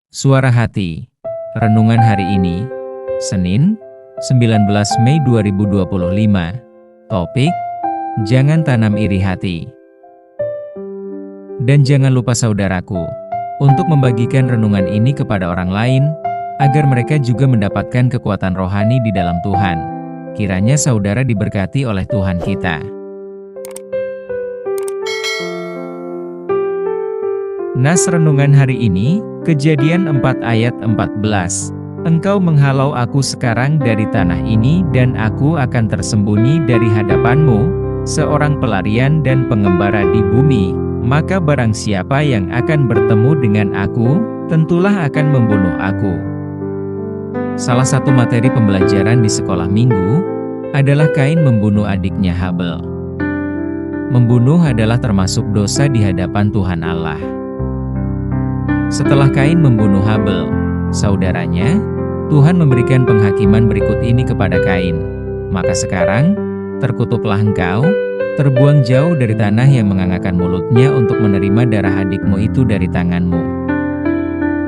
Suara Hati. Renungan hari ini, Senin, 19 Mei 2025. Topik, jangan tanam iri hati. Dan jangan lupa saudaraku, untuk membagikan renungan ini kepada orang lain, agar mereka juga mendapatkan kekuatan rohani di dalam Tuhan. Kiranya saudara diberkati oleh Tuhan kita. Nas renungan hari ini, Kejadian 4 ayat 14. Engkau menghalau aku sekarang dari tanah ini dan aku akan tersembunyi dari hadapanmu, seorang pelarian dan pengembara di bumi. Maka barang siapa yang akan bertemu dengan aku, tentulah akan membunuh aku. Salah satu materi pembelajaran di sekolah minggu adalah Kain membunuh adiknya Habel. Membunuh adalah termasuk dosa di hadapan Tuhan Allah. Setelah Kain membunuh Habel, saudaranya, Tuhan memberikan penghakiman berikut ini kepada Kain. Maka sekarang, terkutuklah engkau, terbuang jauh dari tanah yang mengangakkan mulutnya untuk menerima darah adikmu itu dari tanganmu.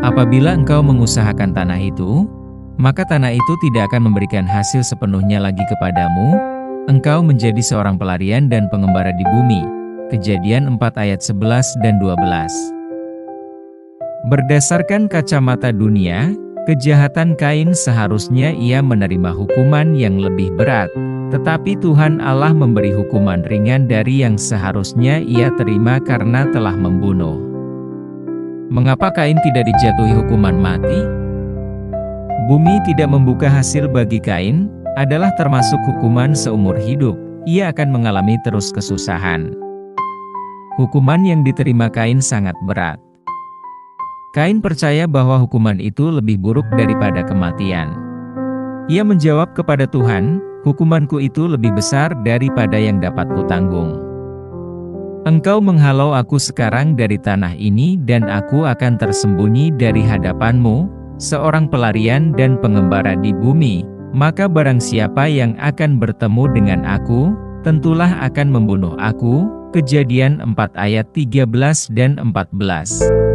Apabila engkau mengusahakan tanah itu, maka tanah itu tidak akan memberikan hasil sepenuhnya lagi kepadamu, engkau menjadi seorang pelarian dan pengembara di bumi. Kejadian 4 ayat 11 dan 12. Berdasarkan kacamata dunia, kejahatan Kain seharusnya ia menerima hukuman yang lebih berat, tetapi Tuhan Allah memberi hukuman ringan dari yang seharusnya ia terima karena telah membunuh. Mengapa Kain tidak dijatuhi hukuman mati? Bumi tidak membuka hasil bagi Kain, adalah termasuk hukuman seumur hidup, ia akan mengalami terus kesusahan. Hukuman yang diterima Kain sangat berat. Kain percaya bahwa hukuman itu lebih buruk daripada kematian. Ia menjawab kepada Tuhan, hukumanku itu lebih besar daripada yang dapat kutanggung. Engkau menghalau aku sekarang dari tanah ini dan aku akan tersembunyi dari hadapanmu, seorang pelarian dan pengembara di bumi. Maka barang siapa yang akan bertemu dengan aku, tentulah akan membunuh aku. Kejadian 4 ayat 13 dan 14.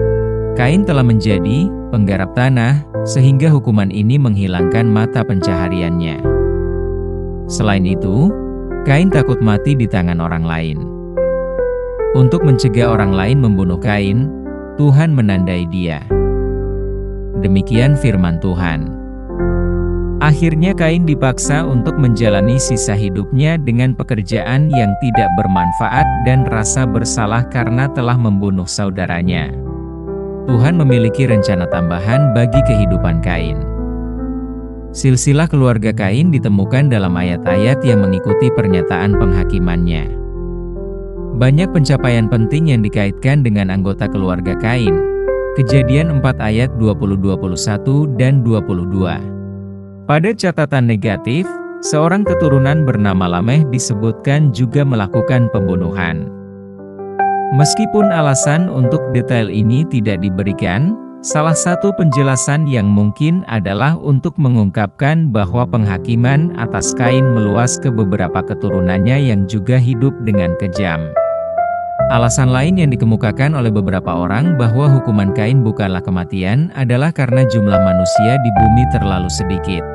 Kain telah menjadi penggarap tanah, sehingga hukuman ini menghilangkan mata pencahariannya. Selain itu, Kain takut mati di tangan orang lain. Untuk mencegah orang lain membunuh Kain, Tuhan menandai dia. Demikian firman Tuhan. Akhirnya Kain dipaksa untuk menjalani sisa hidupnya dengan pekerjaan yang tidak bermanfaat dan rasa bersalah karena telah membunuh saudaranya. Tuhan memiliki rencana tambahan bagi kehidupan Kain. Silsilah keluarga Kain ditemukan dalam ayat-ayat yang mengikuti pernyataan penghakimannya. Banyak pencapaian penting yang dikaitkan dengan anggota keluarga Kain. Kejadian 4 ayat 20-21 dan 22. Pada catatan negatif, seorang keturunan bernama Lameh disebutkan juga melakukan pembunuhan. Meskipun alasan untuk detail ini tidak diberikan, salah satu penjelasan yang mungkin adalah untuk mengungkapkan bahwa penghakiman atas Kain meluas ke beberapa keturunannya yang juga hidup dengan kejam. Alasan lain yang dikemukakan oleh beberapa orang bahwa hukuman Kain bukanlah kematian adalah karena jumlah manusia di bumi terlalu sedikit.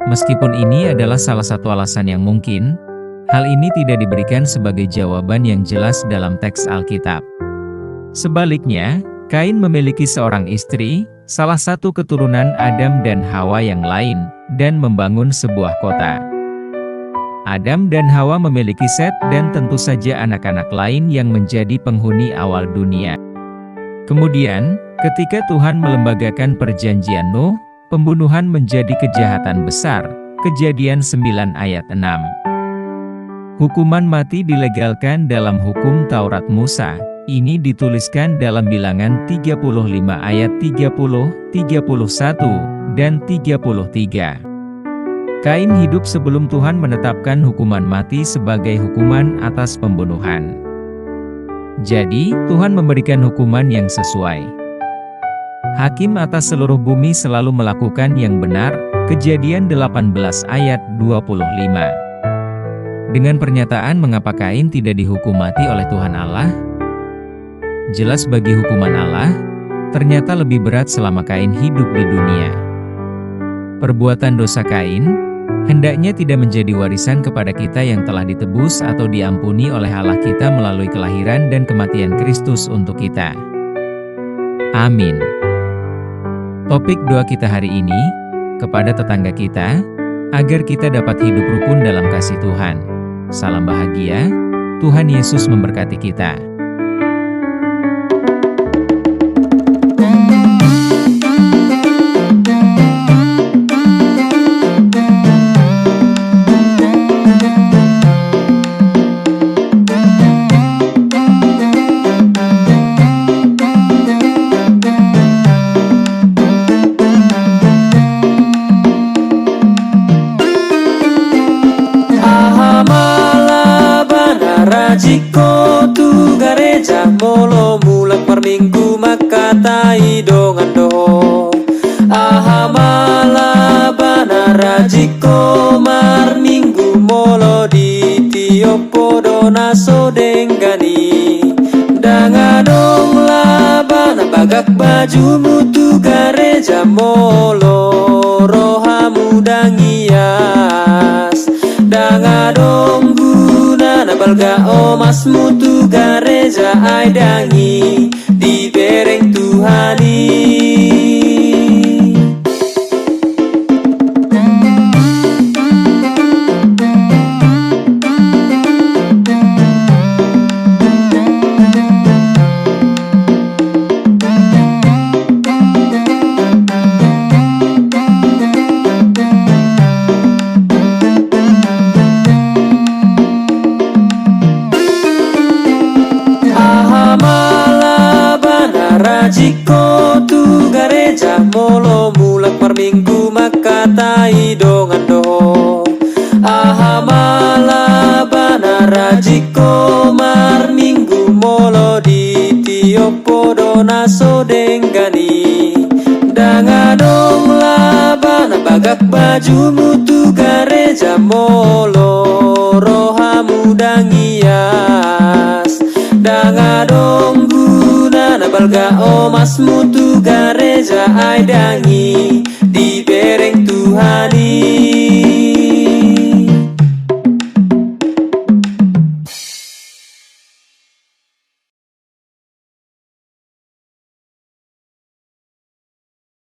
Meskipun ini adalah salah satu alasan yang mungkin, hal ini tidak diberikan sebagai jawaban yang jelas dalam teks Alkitab. Sebaliknya, Kain memiliki seorang istri, salah satu keturunan Adam dan Hawa yang lain, dan membangun sebuah kota. Adam dan Hawa memiliki Set dan tentu saja anak-anak lain yang menjadi penghuni awal dunia. Kemudian, ketika Tuhan melembagakan perjanjian Nuh, pembunuhan menjadi kejahatan besar. Kejadian 9 ayat 6. Hukuman mati dilegalkan dalam hukum Taurat Musa. Ini dituliskan dalam Bilangan 35 ayat 30, 31, dan 33. Kain hidup sebelum Tuhan menetapkan hukuman mati sebagai hukuman atas pembunuhan. Jadi, Tuhan memberikan hukuman yang sesuai. Hakim atas seluruh bumi selalu melakukan yang benar. Kejadian 18 ayat 25. Dengan pernyataan mengapa Kain tidak dihukum mati oleh Tuhan Allah? Jelas bagi hukuman Allah, ternyata lebih berat selama Kain hidup di dunia. Perbuatan dosa Kain hendaknya tidak menjadi warisan kepada kita yang telah ditebus atau diampuni oleh Allah kita melalui kelahiran dan kematian Kristus untuk kita. Amin. Topik doa kita hari ini, kepada tetangga kita, agar kita dapat hidup rukun dalam kasih Tuhan. Salam bahagia, Tuhan Yesus memberkati kita. Jiko tu gareja molo mulak par minggu maka tai dongan doho. Aha mala banara jiko mar minggu molo di tiopo dona so denggani. Danga dong la bana bagak baju mutu gareja molo rohamu dangias. Danga dong balga omas mutu gareja ai dangi di bereng Tuhani. Jiko tu gareja molo mulak par minggu maka tai dongan doho. Aha mala banara jiko mar minggu molo di tiopo dona so denggani. Danga dong la bana bagak baju mutu gareja molo rohamu dangias. Danga dong balga omas mutu gareja ai dangi di bereng Tuhani.